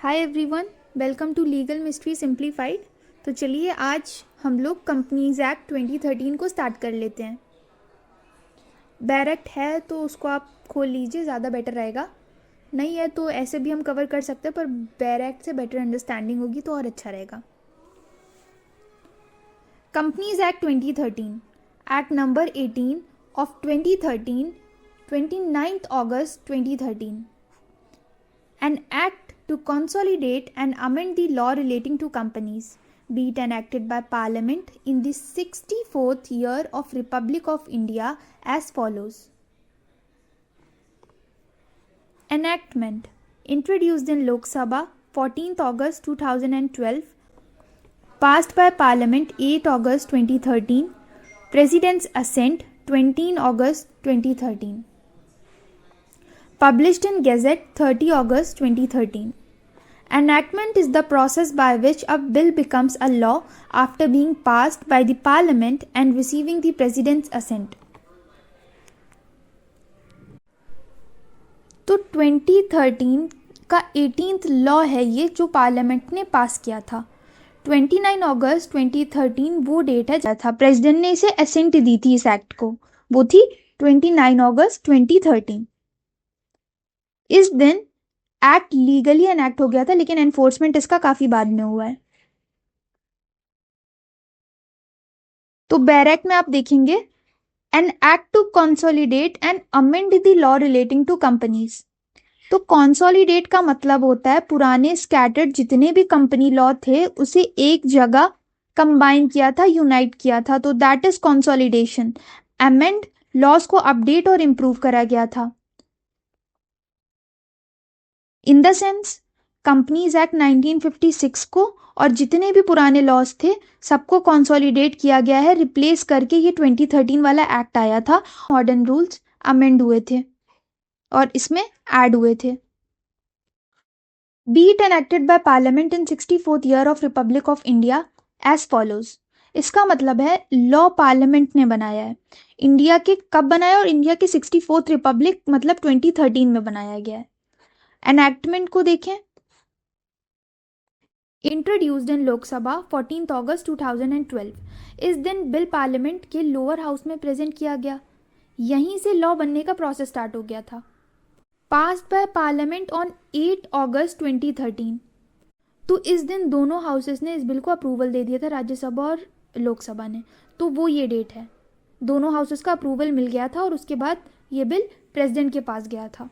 Hi everyone, welcome to legal mystery simplified. तो चलिए आज हम लोग कंपनीज एक्ट 2013 को स्टार्ट कर लेते हैं। बेयर एक्ट है तो उसको आप खोल लीजिए, ज़्यादा बेटर रहेगा। नहीं है तो ऐसे भी हम कवर कर सकते हैं, पर बेयर एक्ट से बेटर अंडरस्टैंडिंग होगी तो और अच्छा रहेगा। Companies act 2013, act number 18 of 2013, 29th August 2013, an act to consolidate and amend the law relating to companies, be it enacted by Parliament in the 64th year of Republic of India as follows. Enactment introduced in Lok Sabha 14th August 2012, passed by Parliament 8 August 2013, President's assent 20 August 2013. Published in Gazette 30 August 2013. Enactment is the process by which a bill becomes a law after being passed by the Parliament and receiving the President's assent. तो 2013 का 18th law है ये, जो parliament ने पास किया था। 29 अगस्त 2013 वो date है था प्रेसिडेंट ने इसे असेंट दी थी इस एक्ट को, वो थी 29 अगस्त 2013। इस दिन एक्ट लीगली एनैक्ट हो गया था, लेकिन एनफोर्समेंट इसका काफी बाद में हुआ है। तो बेयर एक्ट में आप देखेंगे an act to consolidate and amend the law relating to companies. तो कंसोलिडेट का मतलब होता है पुराने स्कैटर्ड जितने भी कंपनी लॉ थे उसे एक जगह कंबाइन किया था, यूनाइट किया था, तो that is consolidation. Amend, laws को अपडेट और इंप्रूव करा गया था। In the sense companies act 1956 को और जितने भी पुराने लॉज थे सबको कंसोलिडेट किया गया है, रिप्लेस करके ये 2013 वाला एक्ट आया था। मॉडर्न रूल्स अमेंड हुए थे और इसमें ऐड हुए थे। Be it enacted by parliament in 64th year of republic of India as follows. इसका मतलब है लॉ पार्लियामेंट ने बनाया है। इंडिया के कब बनाया, और इंडिया के 64th रिपब्लिक मतलब 2013 में बनाया गया है। एनैक्टमेंट को देखें, इंट्रोड्यूस्ड इन लोकसभा 14 अगस्त 2012। इस दिन बिल पार्लियामेंट के लोअर हाउस में प्रेजेंट किया गया, यहीं से लॉ बनने का प्रोसेस स्टार्ट हो गया था। पास्ड बाय पार्लियामेंट ऑन 8 अगस्त 2013। तो इस दिन दोनों हाउसेस ने इस बिल को अप्रूवल दे दिया था, राज्यसभा और लोकसभा ने। तो वो ये डेट है, दोनों हाउसेस का अप्रूवल मिल गया था और उसके बाद ये बिल प्रेसिडेंट के पास गया था।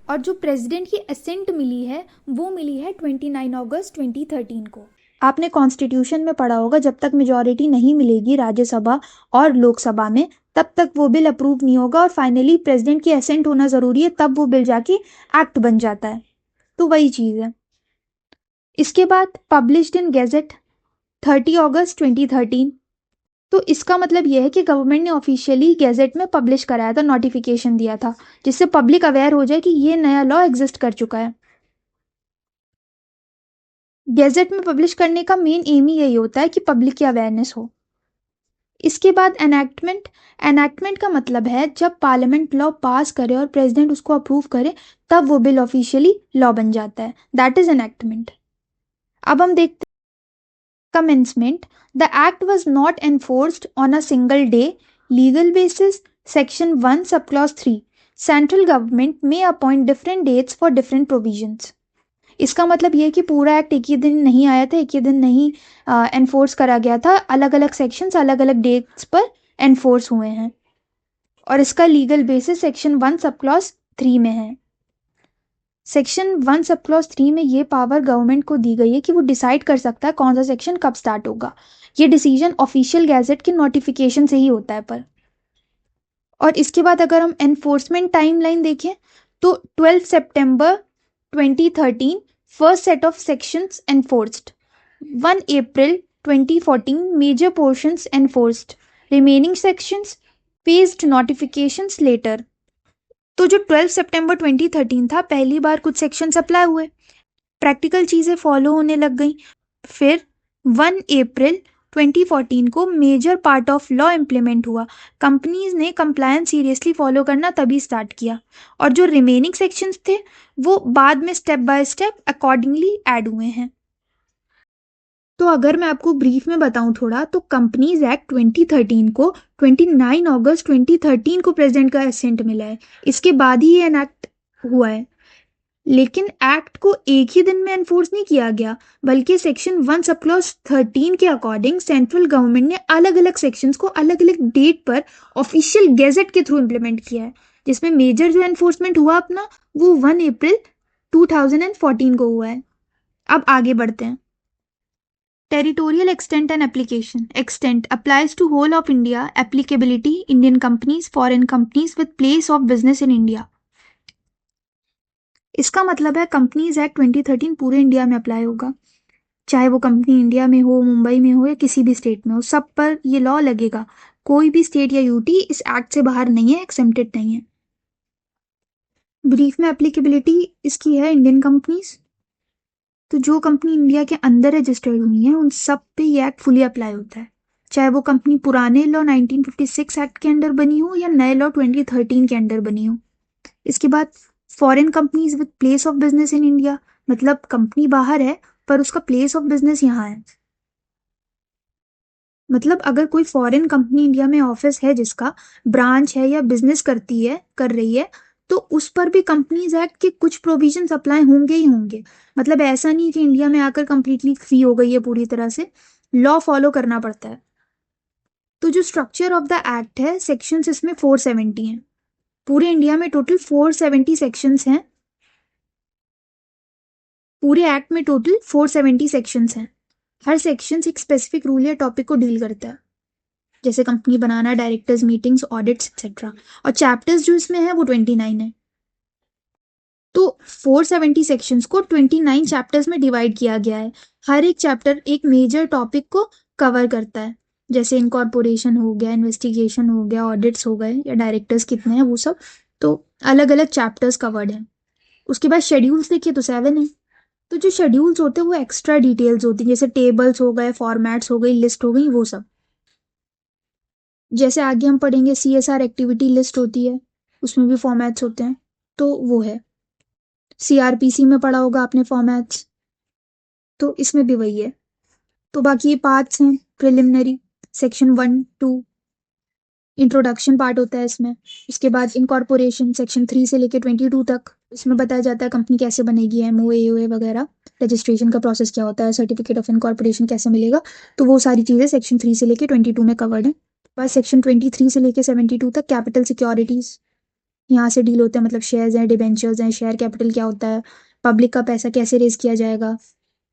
और जो प्रेसिडेंट की असेंट मिली है वो मिली है 29 अगस्त 2013 को। आपने कॉन्स्टिट्यूशन में पढ़ा होगा, जब तक मेजॉरिटी नहीं मिलेगी राज्यसभा और लोकसभा में तब तक वो बिल अप्रूव नहीं होगा, और फाइनली प्रेसिडेंट की असेंट होना जरूरी है, तब वो बिल जाके एक्ट बन जाता है। तो वही चीज है। इसके बाद पब्लिश्ड इन गैजेट 30 अगस्त 2013। तो इसका मतलब यह है कि गवर्नमेंट ने ऑफिशियली गैजेट में पब्लिश कराया था, नोटिफिकेशन दिया था, जिससे पब्लिक अवेयर हो जाए कि ये नया लॉ एग्जिस्ट कर चुका है। गैजेट में पब्लिश करने का मेन एम ही यही होता है कि पब्लिक की अवेयरनेस हो। इसके बाद एनैक्टमेंट। एनैक्टमेंट का मतलब है जब पार्लियामेंट लॉ पास करे और प्रेसिडेंट उसको अप्रूव करे, तब वो बिल ऑफिशियली लॉ बन जाता है, दैट इज एनैक्टमेंट। अब हम देखते हैं commencement. The act was not enforced on a single day. Legal basis, section 1 subclause 3. Central government may appoint different dates for different provisions. इसका मतलब ये है कि पूरा एक्ट एक ही दिन नहीं आया था, एक ही दिन नहीं एनफोर्स करा गया था, अलग अलग सेक्शंस अलग अलग डेट्स पर एनफोर्स हुए हैं। और इसका लीगल बेसिस सेक्शन 1 सबक्लॉज 3 में है। सेक्शन 1 सब क्लॉज 3 में ये पावर गवर्नमेंट को दी गई है कि वो डिसाइड कर सकता है कौन सा सेक्शन कब स्टार्ट होगा। ये डिसीजन ऑफिशियल गैजेट के नोटिफिकेशन से ही होता है पर। और इसके बाद अगर हम एनफोर्समेंट टाइमलाइन देखें तो 12 सितंबर 2013 first set of sections enforced, 1 अप्रैल 2014 major portions enforced, remaining sections phased notifications later. तो जो 12 सितंबर 2013 था, पहली बार कुछ सेक्शन अप्लाई हुए, प्रैक्टिकल चीज़ें फॉलो होने लग गई। फिर 1 अप्रैल 2014 को major part of law implement हुआ। कंपनीज ने कंप्लायंस सीरियसली फॉलो करना तभी स्टार्ट किया, और जो रिमेनिंग सेक्शंस थे वो बाद में step by step accordingly add हुए हैं। तो अगर मैं आपको ब्रीफ में बताऊं थोड़ा, तो कंपनीज एक्ट 2013 को 29 अगस्त 2013 को प्रेसिडेंट का असेंट मिला है। इसके बाद ही ये एनैक्ट हुआ है, लेकिन एक्ट को एक ही दिन में एनफोर्स नहीं किया गया, बल्कि सेक्शन 1 सब क्लॉज 13 के अकॉर्डिंग सेंट्रल गवर्नमेंट ने अलग अलग सेक्शंस को अलग अलग डेट पर ऑफिशियल गेजेट के थ्रू इम्प्लीमेंट किया है, जिसमें मेजर जो एनफोर्समेंट हुआ अपना वो 1 अप्रैल 2014 को हुआ है। अब आगे बढ़ते हैं। Territorial extent and application. Extent applies to whole of India. Applicability Indian companies, foreign companies with place of business in India. इसका मतलब है कंपनीज एक्ट 2013 पूरे इंडिया में अप्लाई होगा, चाहे वो कंपनी इंडिया में हो, मुंबई में हो या किसी भी स्टेट में हो, सब पर ये लॉ लगेगा। कोई भी स्टेट या यूटी इस एक्ट से बाहर नहीं है, एक्सेप्टेड नहीं है। ब्रीफ में एप्लीकेबिलिटी इसकी है इंडियन कंपनीज, तो जो कंपनी इंडिया के अंदर रजिस्टर्ड हुई है उन सब पे ये एक्ट फुली अप्लाई होता है, चाहे वो कंपनी पुराने लॉ 1956 एक्ट के अंडर बनी हो या नए लॉ 2013 के अंडर बनी हो। इसके बाद foreign companies with place of business in India, मतलब कंपनी बाहर है पर उसका प्लेस ऑफ बिजनेस यहाँ है। मतलब अगर कोई फॉरेन कंपनी इंडिया में ऑफिस है जिसका ब्रांच है या बिजनेस कर रही है, तो उस पर भी कंपनीज एक्ट के कुछ प्रोविजंस अप्लाई होंगे ही होंगे। मतलब ऐसा नहीं कि इंडिया में आकर कंप्लीटली फ्री हो गई है पूरी तरह से, लॉ फॉलो करना पड़ता है। तो जो स्ट्रक्चर ऑफ द एक्ट है, सेक्शंस इसमें 470 हैं। पूरे इंडिया में टोटल 470 सेक्शंस हैं। पूरे एक्ट में टोटल 470 सेक्शंस हैं। हर सेक्शन एक स्पेसिफिक रूल या टॉपिक को डील करता है, जैसे कंपनी बनाना, डायरेक्टर्स मीटिंग्स, ऑडिट्स एक्सेट्रा। और चैप्टर्स जो इसमें है वो 29 है। तो 470 सेक्शंस को 29 चैप्टर्स में डिवाइड किया गया है। हर एक चैप्टर एक मेजर टॉपिक को कवर करता है, जैसे इनकॉर्पोरेशन हो गया, इन्वेस्टिगेशन हो गया, ऑडिट्स हो गए या डायरेक्टर्स कितने हैं वो सब। तो अलग अलग चैप्टर्स कवर्ड हैं। उसके बाद शेड्यूल्स देखिए तो 7 है। तो जो शेड्यूल्स होते हैं वो एक्स्ट्रा डिटेल्स होती हैं, जैसे टेबल्स हो गए, फॉर्मेट्स हो गई, लिस्ट हो गई, वो सब। जैसे आगे हम पढ़ेंगे CSR एक्टिविटी लिस्ट होती है, उसमें भी फॉर्मेट्स होते हैं, तो वो है। CRPC में पढ़ा होगा आपने फॉर्मेट्स, तो इसमें भी वही है। तो बाकी ये पार्ट्स हैं प्रिलिमिनरी, सेक्शन 1-2 इंट्रोडक्शन पार्ट होता है इसमें। उसके बाद इनकॉर्पोरेशन सेक्शन 3 से लेकर 22 तक, इसमें बताया जाता है कंपनी कैसे बनेगी, MOA AOA वगैरह, रजिस्ट्रेशन का प्रोसेस क्या होता है, सर्टिफिकेट ऑफ इनकॉर्पोरेशन कैसे मिलेगा, तो वो सारी चीज़ें सेक्शन 3 से लेकर 22 में कवर्ड है। बस सेक्शन 23 से लेकर 72 तक कैपिटल सिक्योरिटीज यहाँ से डील होते हैं, मतलब शेयर्स हैं, डिबेंचर्स हैं, शेयर कैपिटल क्या होता है, पब्लिक का पैसा कैसे रेज किया जाएगा,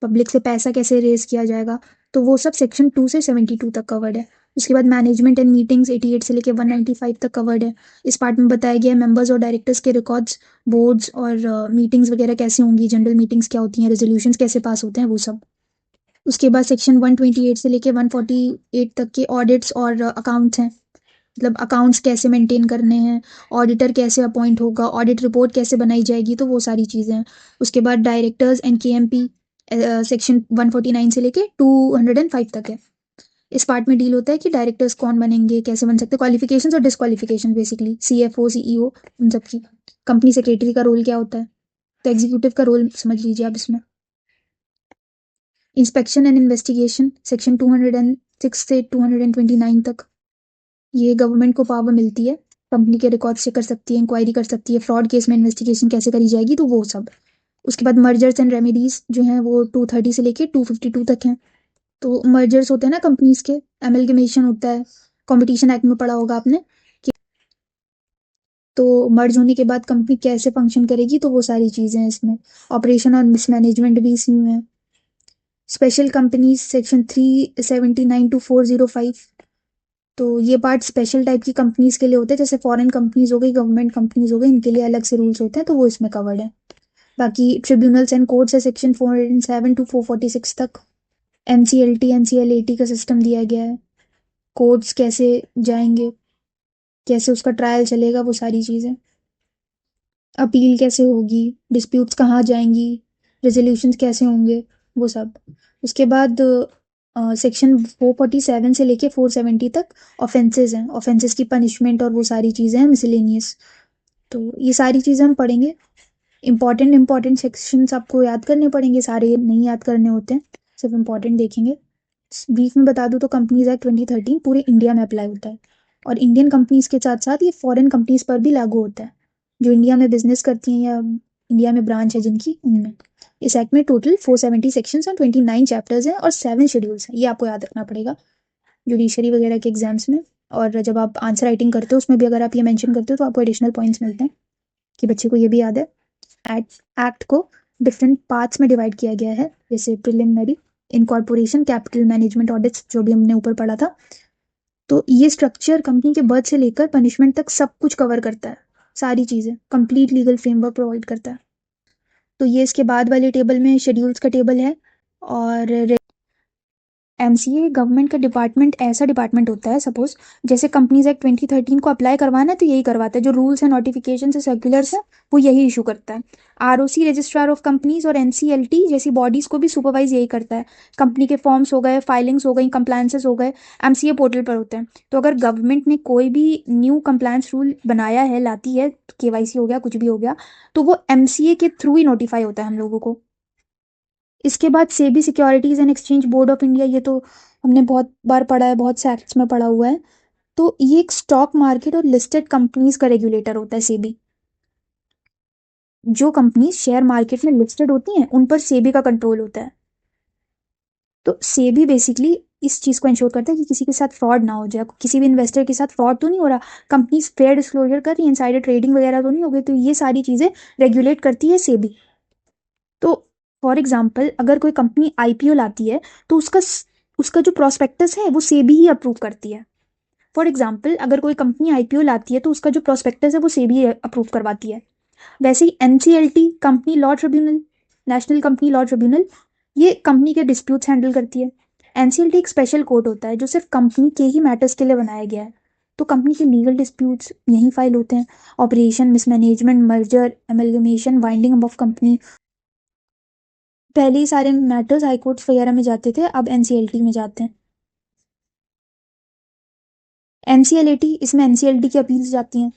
पब्लिक से पैसा कैसे रेज किया जाएगा, तो वो सब सेक्शन 2 से 72 तक कवर्ड है। उसके बाद मैनेजमेंट एंड मीटिंग्स 88 से लेकर 195 तक कवर्ड है। इस पार्ट में बताया गया है मेंबर्स और डायरेक्टर्स के रिकॉर्ड्स, बोर्ड्स और मीटिंग्स वगैरह कैसे होंगी, जनरल मीटिंग्स क्या होती हैं, रेजोल्यूशंस कैसे पास होते हैं, वो सब। उसके बाद सेक्शन 128 से लेकर 148 तक के ऑडिट्स और अकाउंट्स हैं, मतलब अकाउंट्स कैसे मेंटेन करने हैं, ऑडिटर कैसे अपॉइंट होगा, ऑडिट रिपोर्ट कैसे बनाई जाएगी, तो वो सारी चीज़ें हैं। उसके बाद डायरेक्टर्स एंड KMP सेक्शन 149 से लेके 205 तक है। इस पार्ट में डील होता है कि डायरेक्टर्स कौन बनेंगे, कैसे बन सकते हैं, क्वालिफिकेशंस और डिस्क्वालिफिकेशन, बेसिकली CFO CEO उन सब की। कंपनी सेक्रेटरी का रोल क्या होता है, तो एग्जीक्यूटिव का रोल समझ लीजिए आप इसमें। इंस्पेक्शन एंड इन्वेस्टिगेशन सेक्शन 206 से 229 तक, ये गवर्नमेंट को पावर मिलती है, कंपनी के रिकॉर्ड चेक कर सकती है, इंक्वायरी कर सकती है, फ्रॉड केस में इन्वेस्टिगेशन कैसे करी जाएगी, तो वो सब। उसके बाद मर्जर्स एंड रेमेडीज जो हैं वो 230 से लेके 252 तक हैं। तो मर्जर्स होते हैं ना कंपनीज के, एमलगमेशन होता है, कॉम्पिटिशन एक्ट में पढ़ा होगा आपने कि तो मर्ज होने के बाद कंपनी कैसे फंक्शन करेगी, तो वो सारी चीज़ें हैं इसमें। ऑपरेशन और मिसमैनेजमेंट भी इसी में है। स्पेशल कंपनीज सेक्शन 379 to 405, तो ये पार्ट स्पेशल टाइप की कंपनीज के लिए होते हैं, जैसे फॉरेन कंपनीज हो गई, गवर्नमेंट कंपनीज हो गई, इनके लिए अलग से रूल्स होते हैं, तो वो इसमें कवर्ड है। बाकी ट्रिब्यूनल्स एंड कोर्ट्स है सेक्शन 407 to 446 तक। NCLT NCLAT का सिस्टम दिया गया है, कोर्ट्स कैसे जाएंगे, कैसे उसका ट्रायल चलेगा, वो सारी चीज़ें। अपील कैसे होगी, डिस्प्यूट्स कहाँ जाएंगी, रेजोल्यूशंस कैसे होंगे, वो सब। उसके बाद सेक्शन 447 से लेके 470 तक ऑफेंसेस हैं, ऑफेंसेस की पनिशमेंट और वो सारी चीज़ें हैं मिसलेनियस। तो ये सारी चीज़ें हम पढ़ेंगे। इंपॉर्टेंट सेक्शंस आपको याद करने पड़ेंगे, सारे नहीं याद करने होते हैं, सिर्फ इंपॉर्टेंट देखेंगे। ब्रीफ में बता दूँ तो कंपनीज एक्ट 2013 पूरे इंडिया में अप्लाई होता है और इंडियन कंपनीज के साथ साथ ये फॉरेन कंपनीज पर भी लागू होता है जो इंडिया में बिजनेस करती हैं या इंडिया में ब्रांच है जिनकी, उनमें। इस एक्ट में टोटल 470 सेक्शंस और 29 चैप्टर्स हैं और 7 शेड्यूल्स हैं। ये आपको याद रखना पड़ेगा जुडिशरी वगैरह के एग्जाम्स में, और जब आप आंसर राइटिंग करते हो उसमें भी अगर आप ये मेंशन करते हो तो आपको एडिशनल पॉइंट्स मिलते हैं कि बच्चे को ये भी याद है। एक्ट को डिफरेंट पार्ट्स में डिवाइड किया गया है, जैसे preliminary, incorporation, capital management audits, जो भी हमने ऊपर पढ़ा था। तो ये स्ट्रक्चर कंपनी के बर्थ से लेकर पनिशमेंट तक सब कुछ कवर करता है, सारी चीज़ें, कंप्लीट लीगल फ्रेमवर्क प्रोवाइड करता है। तो ये इसके बाद वाले टेबल में शेड्यूल्स का टेबल है। और एमसीए गवर्नमेंट का डिपार्टमेंट ऐसा डिपार्टमेंट होता है, सपोज जैसे कंपनीज एक्ट 2013 को अप्लाई करवाना है तो यही करवाता है, जो रूल्स है, नोटिफिकेशन से सर्कुलर्स है, वो यही इशू करता है। आरओसी रजिस्ट्रार ऑफ कंपनीज और एनसीएलटी जैसी बॉडीज को भी सुपरवाइज यही करता है। कंपनी के फॉर्म्स हो गए, फाइलिंग्स हो गई, कंप्लायंसेस हो गए, एमसीए पोर्टल पर होते हैं। तो अगर गवर्नमेंट ने कोई भी न्यू कंप्लायंस रूल बनाया है, लाती है, केवाईसी हो गया, कुछ भी हो गया, तो वो एमसीए के थ्रू ही नोटिफाई होता है हम लोगों को। इसके बाद SEBI securities and exchange board of India, ये तो हमने बहुत बार पढ़ा है, बहुत से एक्ट्स में पढ़ा हुआ है। तो ये एक स्टॉक मार्केट और लिस्टेड कंपनीज का रेगुलेटर होता है सेबी। जो कंपनी शेयर मार्केट में लिस्टेड होती हैं उन पर सेबी का कंट्रोल होता है। तो सेबी बेसिकली इस चीज को इंश्योर करता है कि किसी के साथ फ्रॉड ना हो जाए, किसी भी इन्वेस्टर के साथ फ्रॉड तो नहीं हो रहा, कंपनी फेयर डिस्क्लोजर कर रही है, इनसाइडर ट्रेडिंग वगैरह तो नहीं हो गई। तो ये सारी चीजें रेगुलेट करती है सेबी। तो फॉर एग्जाम्पल अगर कोई कंपनी आईपीओ लाती है तो उसका उसका जो प्रोस्पेक्टस है वो सेबी ही अप्रूव करती है। फॉर एग्जाम्पल अगर कोई कंपनी आईपीओ लाती है तो उसका जो प्रोस्पेक्टस है वो सेबी अप्रूव करवाती है। वैसे ही NCLT, company law tribunal, national company law tribunal, ये कंपनी के डिस्प्यूट्स हैंडल करती है। एनसीएलटी एक स्पेशल कोर्ट होता है जो सिर्फ कंपनी के ही मैटर्स के लिए बनाया गया है। तो कंपनी के लीगल डिस्प्यूट्स यहीं फाइल होते हैं। Operation, mismanagement, merger, amalgamation, winding of company, पहले ही सारे मैटर्स हाईकोर्ट्स वगैरह में जाते थे, अब एनसीएलटी में जाते हैं। एनसीएलटी, इसमें एनसीएलटी की अपील्स जाती हैं।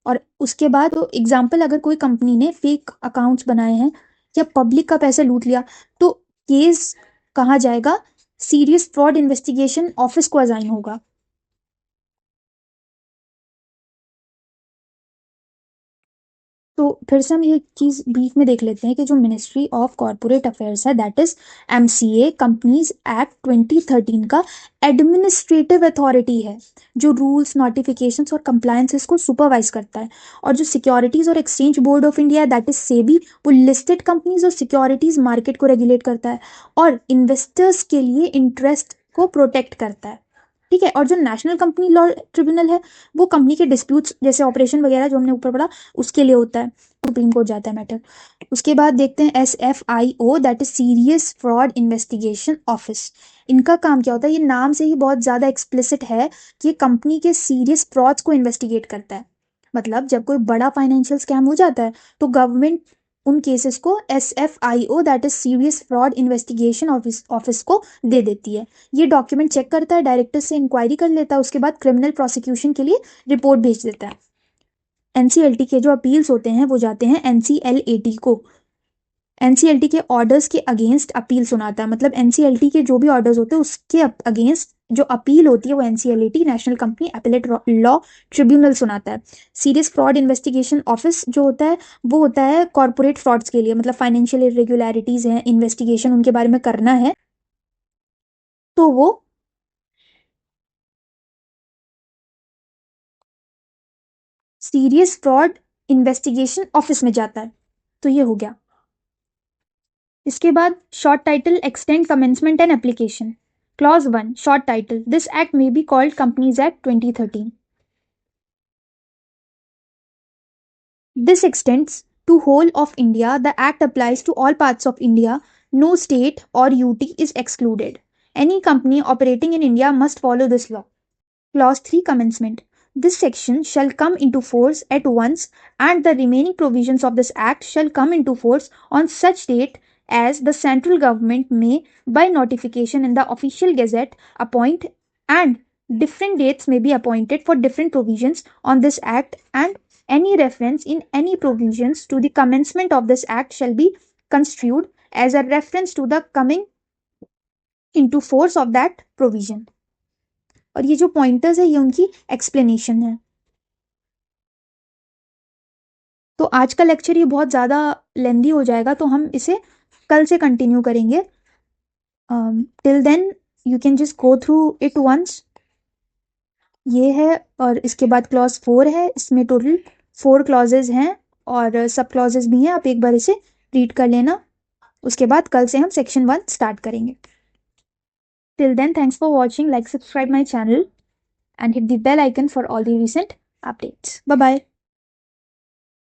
और उसके बाद तो एग्जाम्पल अगर कोई कंपनी ने फेक अकाउंट्स बनाए हैं या पब्लिक का पैसा लूट लिया तो केस कहाँ जाएगा, सीरियस फ्रॉड इन्वेस्टिगेशन ऑफिस को असाइन होगा। तो फिर से हम ये चीज ब्रीफ में देख लेते हैं कि जो मिनिस्ट्री ऑफ कॉर्पोरेट अफेयर्स है, that is MCA, companies act 2013 का एडमिनिस्ट्रेटिव अथॉरिटी है जो रूल्स, नोटिफिकेशंस और कंप्लायंसेस को सुपरवाइज करता है। और जो सिक्योरिटीज और exchange board of India, that is SEBI, वो लिस्टेड कंपनीज और सिक्योरिटीज मार्केट को रेगुलेट करता है और इन्वेस्टर्स के लिए इंटरेस्ट को प्रोटेक्ट करता है। ठीक है। और जो नेशनल कंपनी लॉ ट्रिब्यूनल है वो कंपनी के डिस्प्यूट्स जैसे ऑपरेशन वगैरह जो हमने ऊपर पढ़ा उसके लिए होता है, सुप्रीम कोर्ट जाता है मैटर। उसके बाद देखते हैं SFIO, that is serious fraud investigation office. इनका काम क्या होता है, ये नाम से ही बहुत ज्यादा एक्सप्लिसिट है कि कंपनी के सीरियस फ्रॉड्स को इन्वेस्टिगेट करता है। मतलब जब कोई बड़ा फाइनेंशियल स्कैम हो जाता है तो गवर्नमेंट उन केसेस को SFIO, that is serious fraud investigation office को दे देती है। ये डॉक्यूमेंट चेक करता है, डायरेक्टर से इंक्वायरी कर लेता है, उसके बाद क्रिमिनल प्रोसिक्यूशन के लिए रिपोर्ट भेज देता है। एनसीएलटी के जो अपील्स होते हैं वो जाते हैं एनसीएलएटी को। एनसीएलटी के ऑर्डर्स के अगेंस्ट अपील सुनाता है, मतलब एनसीएलटी के जो भी ऑर्डर्स होते हैं उसके अगेंस्ट जो अपील होती है वो NCLT, national company appellate law tribunal, सुनाता है। सीरियस फ्रॉड इन्वेस्टिगेशन ऑफिस जो होता है वो होता है कॉर्पोरेट फ्रॉड्स के लिए, मतलब फाइनेंशियल इरेगुलरिटीज हैं, इन्वेस्टिगेशन उनके बारे में करना है तो वो सीरियस फ्रॉड इन्वेस्टिगेशन ऑफिस में जाता है। तो ये हो गया। इसके बाद short title, extend, commencement and application. Clause 1, short title, this act may be called companies act 2013। This extends to whole of India. The act applies to all parts of India. No state or UT is excluded. Any company operating in India must follow this law. Clause 3, commencement. This section shall come into force at once and the remaining provisions of this act shall come into force on such date as the central government may, by notification in the official gazette, appoint, and different dates may be appointed for different provisions on this act, and any reference in any provisions to the commencement of this act shall be construed as a reference to the coming into force of that provision. और ये जो pointers है ये उनकी explanation है. तो आज का लेक्चर ये बहुत ज़्यादा लेंदी हो जाएगा, तो हम इसे कल से कंटिन्यू करेंगे. Till then you can just go through it once. ये है और इसके बाद क्लॉज 4 है. इसमें टोटल 4 क्लॉजेज हैं और सब क्लॉजेज भी हैं. आप एक बार इसे रीड कर लेना. उसके बाद कल से हम सेक्शन 1 स्टार्ट करेंगे. Till then thanks for watching. Like, subscribe my channel and hit the bell icon for all the recent updates. Bye bye.